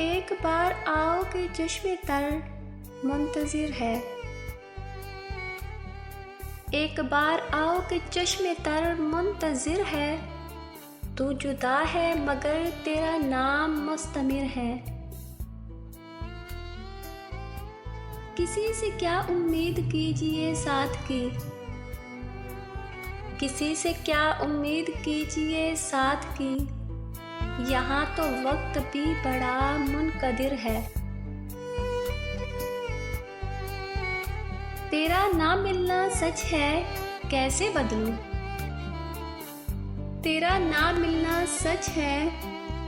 एक बार आओ कि चश्मे तर मुंतज़िर है। एक बार आओ कि चश्मे तर मुंतज़िर है। तू जुदा है मगर तेरा नाम मुस्तमिर है। किसी से क्या उम्मीद कीजिए साथ की, किसी से क्या उम्मीद कीजिए साथ की। यहाँ तो वक्त भी बड़ा मुनकदिर है। तेरा ना मिलना सच है कैसे बदलूं। तेरा ना मिलना सच है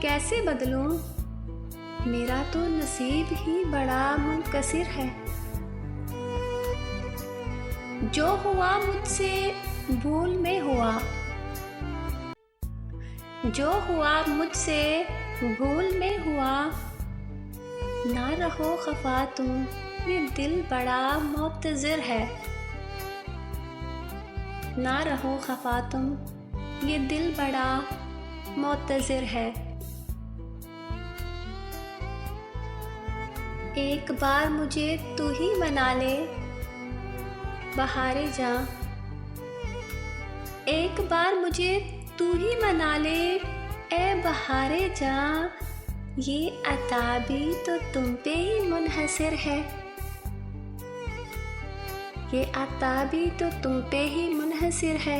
कैसे बदलूं। मेरा तो नसीब ही बड़ा मुनकसिर है। जो हुआ मुझसे भूल में हुआ, जो हुआ मुझसे भूल में हुआ। ना रहो खफा तुम, ये दिल बड़ा मुतज़िर है। ना रहो खफा तुम, ये दिल बड़ा मुतज़िर है। एक बार मुझे तू ही मना ले बहारे जा। एक बार मुझे तू ही मना ले ए बहारे जा। ये अता भी तो तुम पे ही मुनहसिर है। ये अता भी तो तुम पे ही मुनहसिर है।